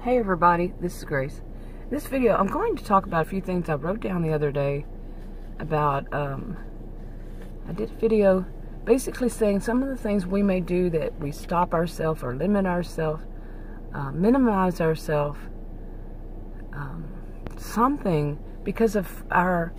Hey everybody, this is Grace. In this video, I'm going to talk about a few things I wrote down the other day about, I did a video basically saying some of the things we may do that we stop ourselves or limit ourselves, minimize ourselves, something because of our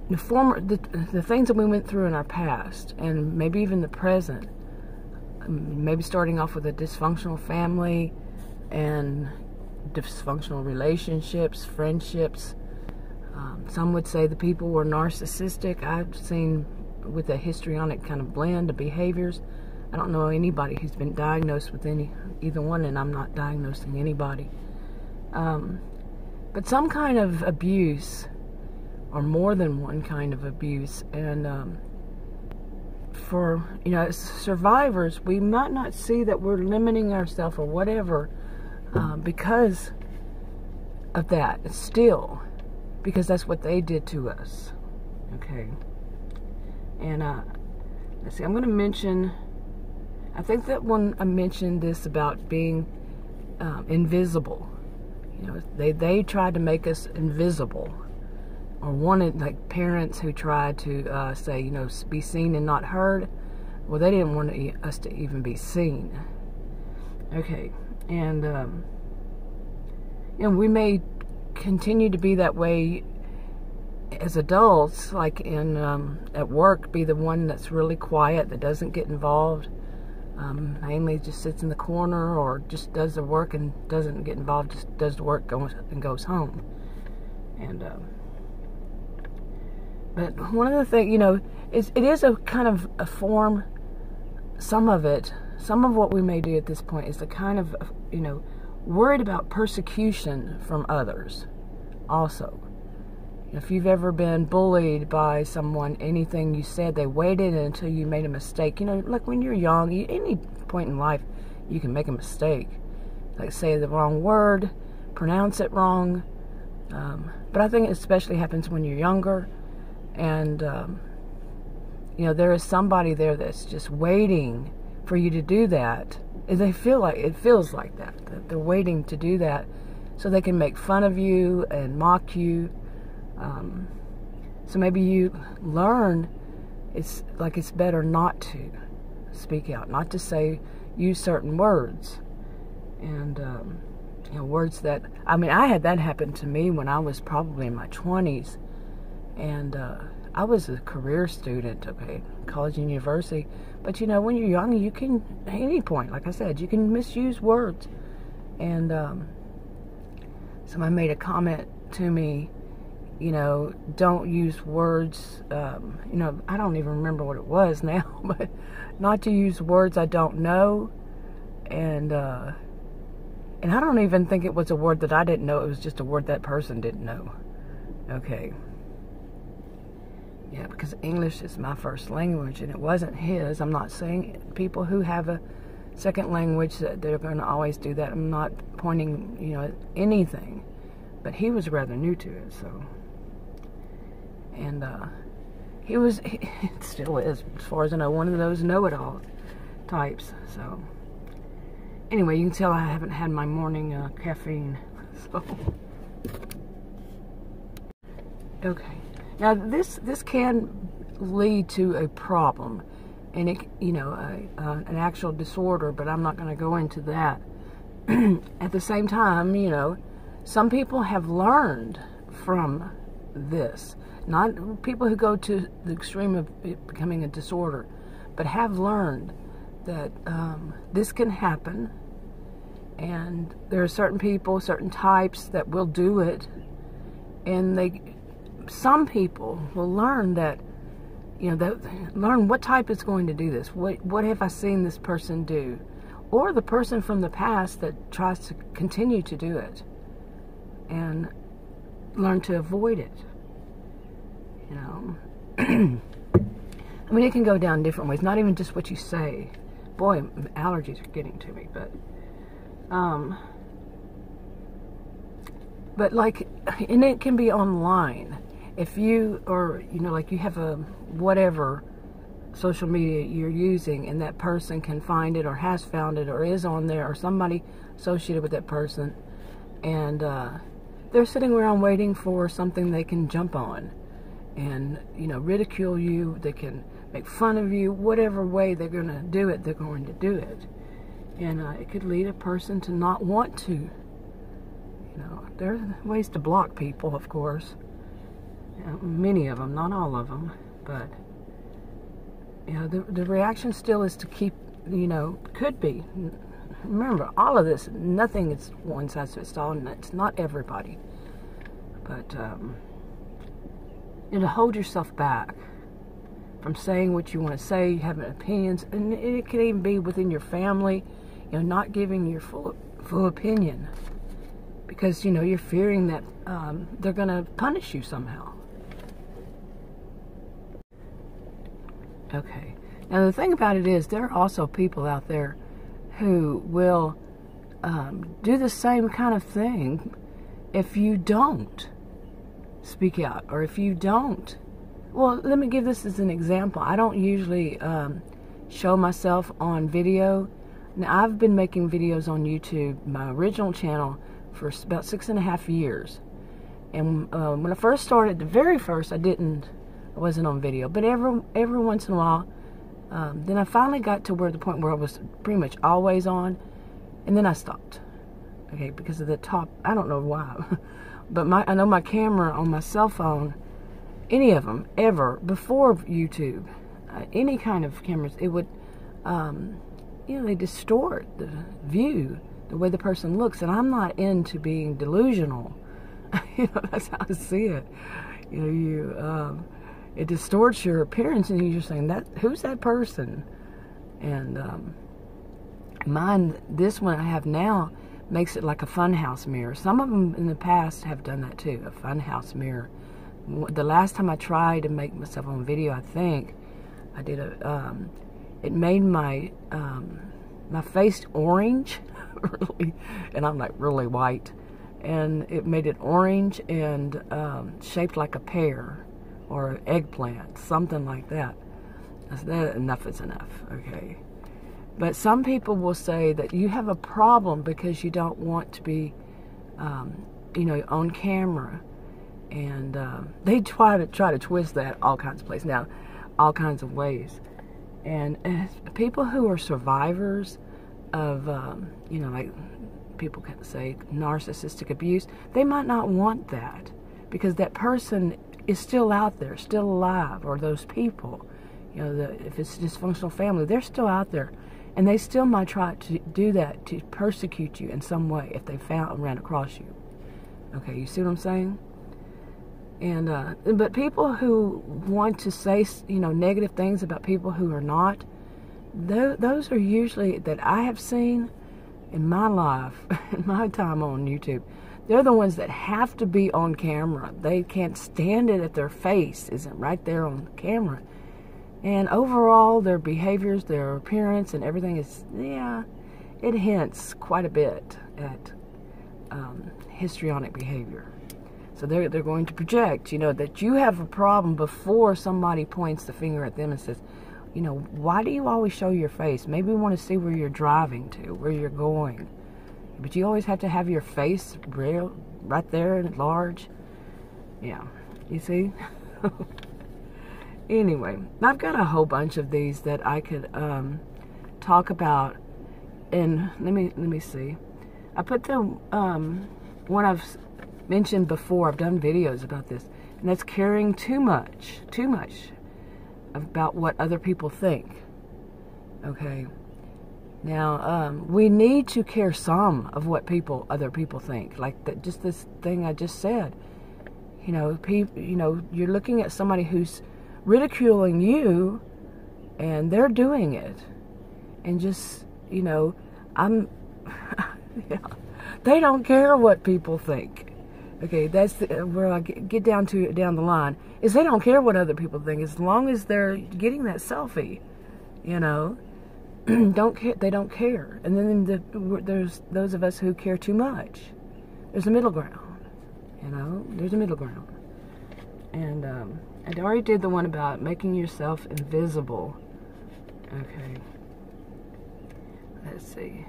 the things that we went through in our past and maybe even the present. Maybe starting off with a dysfunctional family and dysfunctional relationships, friendships. Some would say the people were narcissistic. I've seen with a histrionic kind of blend of behaviors. I don't know anybody who's been diagnosed with either one, and I'm not diagnosing anybody. But some kind of abuse, or more than one kind of abuse, and for, as survivors, we might not see that we're limiting ourselves or whatever because of that. Still, because that's what they did to us. Okay. And let's see, I'm going to mention, I think that when I mentioned this about being invisible, they tried to make us invisible. Or wanted, like parents who tried to say, be seen and not heard. Well, they didn't want us to even be seen. Okay, and we may continue to be that way as adults, like in at work, be the one that's really quiet, that doesn't get involved, mainly just sits in the corner or just does the work and doesn't get involved, just does the work and goes home. And but one of the things, it is a kind of a form, some of what we may do at this point is the kind of, worried about persecution from others also. If you've ever been bullied by someone, anything you said, they waited until you made a mistake. Like when you're young, any point in life, you can make a mistake. Like say the wrong word, pronounce it wrong. But I think it especially happens when you're younger. And, there is somebody there that's just waiting for you to do that. And it feels like that. They're waiting to do that so they can make fun of you and mock you. So maybe you learn it's better not to speak out, not to use certain words. And, words that, I had that happen to me when I was probably in my 20s. And I was a career student, okay, college and university. But, when you're young, you can, at any point, like I said, you can misuse words. And somebody made a comment to me, don't use words, I don't even remember what it was now, but not to use words I don't know. And I don't even think it was a word that I didn't know. It was just a word that person didn't know. Okay. Yeah, because English is my first language, and it wasn't his. I'm not saying people who have a second language that they're going to always do that. I'm not pointing, at anything. But he was rather new to it, so. And he still is, as far as I know, one of those know-it-all types. So, anyway, you can tell I haven't had my morning caffeine. So, okay. Now, this can lead to a problem, and an actual disorder, but I'm not going to go into that. At the same time, some people have learned from this. Not people who go to the extreme of it becoming a disorder, but have learned that this can happen, and there are certain people, certain types that will do it, and some people will learn that, learn what type is going to do this. What have I seen this person do? Or the person from the past that tries to continue to do it. And learn to avoid it. It can go down different ways. Not even just what you say. Boy, allergies are getting to me. But and it can be online. If you, or, you have a whatever social media you're using, and that person can find it or has found it or is on there or somebody associated with that person, and they're sitting around waiting for something they can jump on and, you know, ridicule you. They can make fun of you. Whatever way they're going to do it, they're going to do it. And it could lead a person to not want to. You know, there are ways to block people, of course. You know, many of them, not all of them, but you know, the reaction still is to keep, you know, could be. Remember, all of this, nothing is one size fits all, and it's not everybody. But you know, hold yourself back from saying what you want to say, having opinions, and it can even be within your family. You know, not giving your full opinion because, you know, you're fearing that they're going to punish you somehow. Okay. Now, the thing about it is, there are also people out there who will do the same kind of thing if you don't speak out, or if you don't. Well, let me give this as an example. I don't usually show myself on video. Now, I've been making videos on YouTube, my original channel, for about 6.5 years. And when I first started, the very first, I wasn't on video. But every once in a while, then I finally got to the point where I was pretty much always on, and then I stopped. Okay, because of the top, I don't know why. But I know my camera on my cell phone, any of them, ever, before YouTube, any kind of cameras, it would, you know, they distort the view, the way the person looks, and I'm not into being delusional. You know, that's how I see it. You know, it distorts your appearance, and you're just saying, who's that person? And this one I have now makes it like a funhouse mirror. Some of them in the past have done that too, a funhouse mirror. The last time I tried to make myself on video, I think I did it made my my face orange, really, and I'm like really white, and it made it orange and shaped like a pear or an eggplant, something like that. I said, enough is enough, okay? But some people will say that you have a problem because you don't want to be, you know, on camera, and they try to twist that all kinds of places now, all kinds of ways. And people who are survivors of, you know, like people can say narcissistic abuse, they might not want that because that person is still out there, still alive, or those people, you know, if it's a dysfunctional family, they're still out there, and they still might try to do that to persecute you in some way if they ran across you. Okay, you see what I'm saying? And but people who want to say, you know, negative things about people who are not, those are usually, that I have seen in my life, in my time on YouTube, they're the ones that have to be on camera. They can't stand it if their face isn't right there on camera. And overall, their behaviors, their appearance, and everything is, yeah, it hints quite a bit at histrionic behavior. So they're going to project, you know, that you have a problem before somebody points the finger at them and says, you know, why do you always show your face? Maybe we want to see where you're driving to, where you're going. But you always have to have your face right there and large. Yeah, you see? Anyway, I've got a whole bunch of these that I could talk about. And let me see. I put the one I've mentioned before. I've done videos about this, and that's caring too much about what other people think. Okay. Now, we need to care some of what other people think. Like just this thing I just said. You know, you're looking at somebody who's ridiculing you, and they're doing it, and just, you know, yeah, they don't care what people think. Okay, that's where I get down the line, is they don't care what other people think as long as they're getting that selfie, you know. They don't care. And then there's those of us who care too much. There's a middle ground, you know. There's a middle ground. And I already did the one about making yourself invisible Okay. Let's see.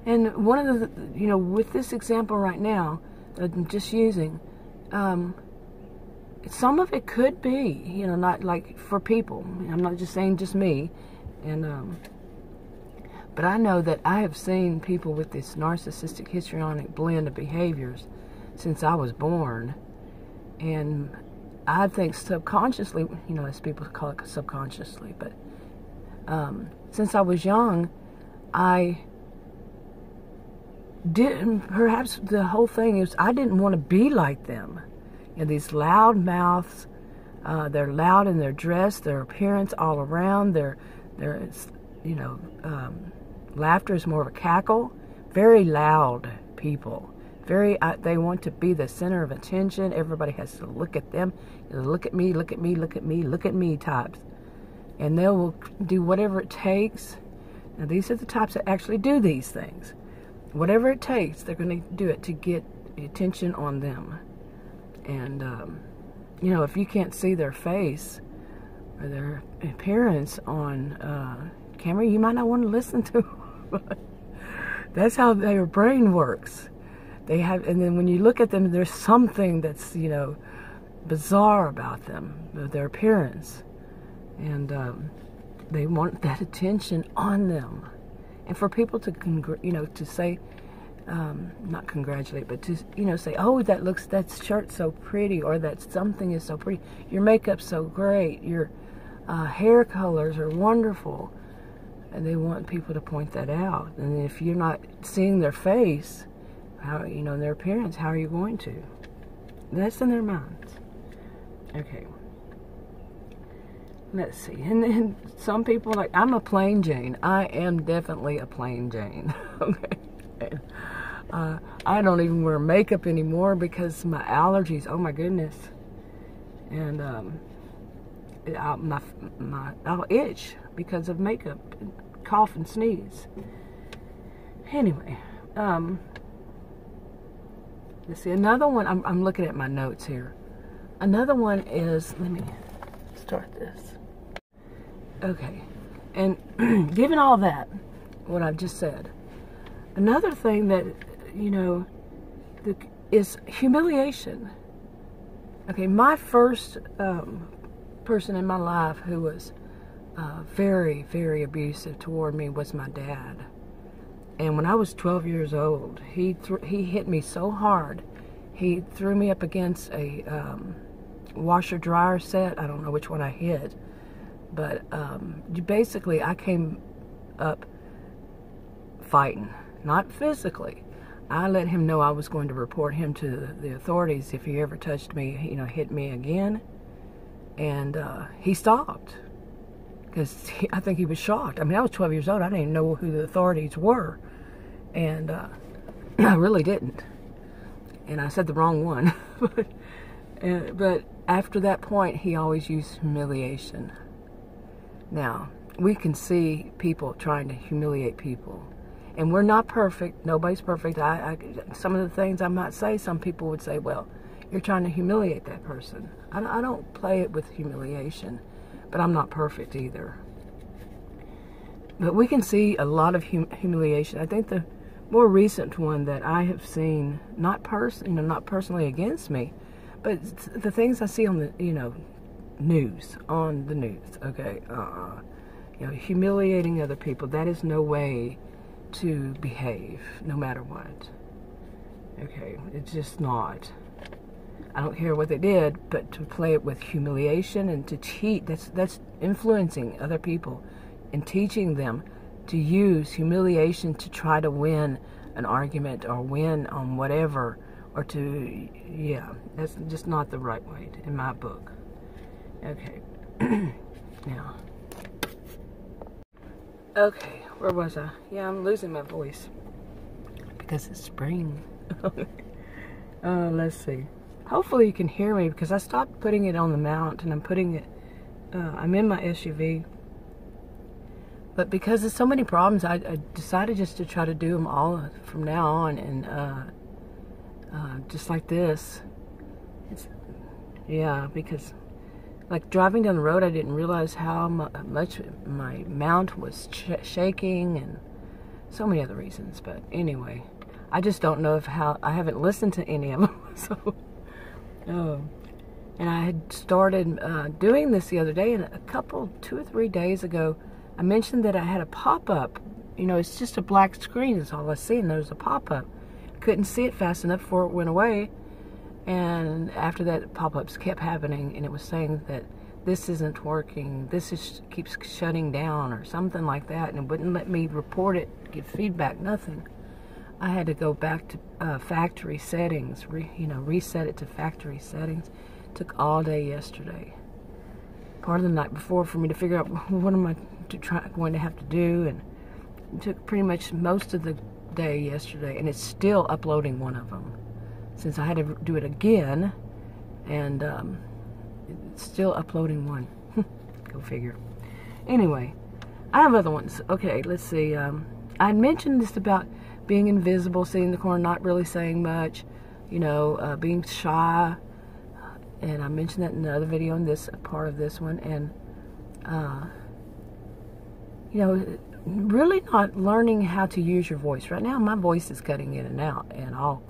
And one of the, with this example right now that I'm just using, some of it could be, not like for people. I'm not just saying just me. And, but I know that I have seen people with this narcissistic, histrionic blend of behaviors since I was born. And I think subconsciously, as people call it subconsciously, but since I was young, I didn't, perhaps the whole thing is I didn't want to be like them. These loud mouths, they're loud in their dress, their appearance all around, their laughter is more of a cackle. Very loud people. They want to be the center of attention. Everybody has to look at them. Look at me, look at me, look at me, look at me types. And they will do whatever it takes. Now, these are the types that actually do these things. Whatever it takes, they're going to do it to get attention on them. And, if you can't see their face or their appearance on camera, you might not want to listen to them. That's how their brain works. And then when you look at them, there's something that's, bizarre about them, their appearance. And they want that attention on them. And for people to, to say, not congratulate, but to, say, oh, that shirt's so pretty, or that something is so pretty, your makeup's so great, your hair colors are wonderful. And they want people to point that out. And if you're not seeing their face, their appearance, how are you going to? That's in their minds. Okay. Let's see. And some people like, I'm a plain Jane. I am definitely a plain Jane. Okay. I don't even wear makeup anymore because my allergies, oh my goodness. And I'll itch because of makeup, cough and sneeze. Anyway, let's see, another one, I'm looking at my notes here. Another one is, let me start this. Okay, and given all that, what I've just said, another thing that, is humiliation. Okay, my first person in my life who was very, very abusive toward me was my dad. And when I was 12 years old, he hit me so hard. He threw me up against a washer-dryer set. I don't know which one I hit. But basically, I came up fighting. Not physically. I let him know I was going to report him to the authorities if he ever touched me, hit me again. And he stopped. Because I think he was shocked. I mean, I was 12 years old. I didn't even know who the authorities were. And I really didn't. And I said the wrong one. But after that point, he always used humiliation. Now, we can see people trying to humiliate people. And we're not perfect. Nobody's perfect. Some of the things I might say, some people would say, well, you're trying to humiliate that person. I don't play it with humiliation. But I'm not perfect either. But we can see a lot of humiliation. I think the more recent one that I have seen, not personally against me, but the things I see on the, news, okay? Humiliating other people, that is no way to behave, no matter what. Okay, it's just not. I don't care what they did, but to play it with humiliation and to cheat, that's influencing other people and teaching them to use humiliation to try to win an argument or win on whatever, or to, that's just not the right way in my book. Okay, now, okay, where was I? Yeah, I'm losing my voice because it's spring. Let's see. Hopefully you can hear me because I stopped putting it on the mount and I'm putting it, I'm in my SUV. But because there's so many problems, I decided just to try to do them all from now on. And just like this. Because like driving down the road, I didn't realize how much my mount was shaking, and so many other reasons. But anyway, I just don't know how, I haven't listened to any of them. So, and I had started doing this the other day, and 2 or 3 days ago, I mentioned that I had a pop-up. You know, it's just a black screen is all I see, and there's a pop-up. I couldn't see it fast enough before it went away. And after that, pop-ups kept happening, and it was saying that this isn't working, keeps shutting down, or something like that, and it wouldn't let me report it, give feedback, nothing. I had to go back to factory settings, reset it to factory settings. It took all day yesterday, part of the night before, for me to figure out what am I going to have to do, and it took pretty much most of the day yesterday, and it's still uploading one of them. Since I had to do it again, and it's still uploading one. Go figure. Anyway, I have other ones. Okay, let's see. I had mentioned this about being invisible, sitting in the corner, not really saying much, being shy, and I mentioned that in another video in this part of this one, and really not learning how to use your voice. Right now, my voice is cutting in and out, and all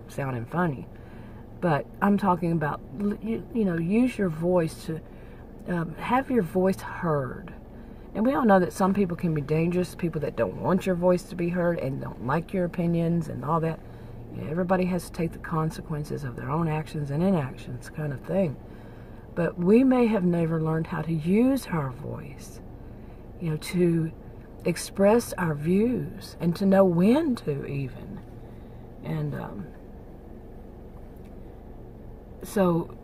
sounding funny, but I'm talking about use your voice to have your voice heard. And we all know that some people can be dangerous, people that don't want your voice to be heard and don't like your opinions and all that. Everybody has to take the consequences of their own actions and inactions, kind of thing. But we may have never learned how to use our voice, to express our views, and to know when to even. And so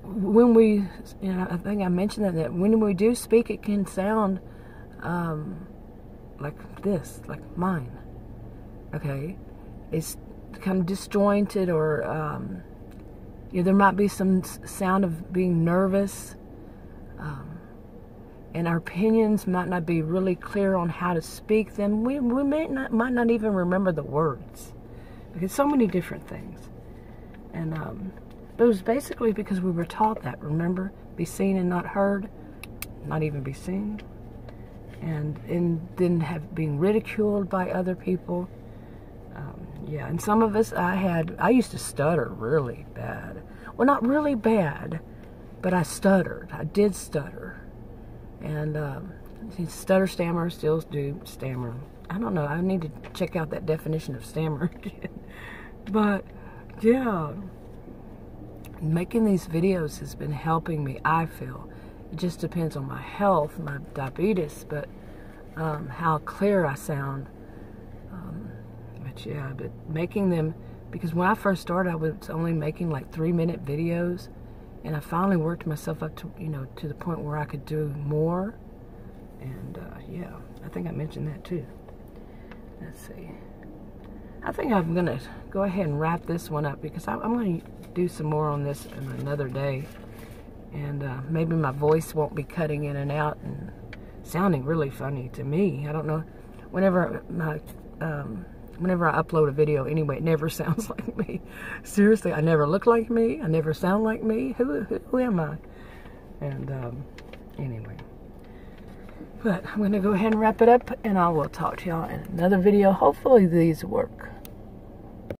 when we, I think I mentioned that when we do speak, it can sound like this, like mine. Okay, it's kind of disjointed, or there might be some sound of being nervous, and our opinions might not be really clear on how to speak them. We might not even remember the words, because so many different things. And but it was basically because we were taught that, remember? Be seen and not heard, not even be seen. And then being ridiculed by other people. And some of us, I used to stutter really bad. Well, not really bad, but I stuttered. I did stutter. And stutter, stammer, still do stammer. I don't know, I need to check out that definition of stammer again. But, yeah. Making these videos has been helping me, I feel. It just depends on my health, my diabetes, but how clear I sound. But making them, because when I first started, I was only making like 3-minute videos, and I finally worked myself up to, to the point where I could do more. And I think I mentioned that too. Let's see. I think I'm going to go ahead and wrap this one up, because I'm going to do some more on this in another day. And maybe my voice won't be cutting in and out and sounding really funny to me. I don't know. Whenever I upload a video, anyway, it never sounds like me. Seriously, I never look like me. I never sound like me. Who am I? And anyway. But I'm going to go ahead and wrap it up, and I will talk to y'all in another video. Hopefully these work.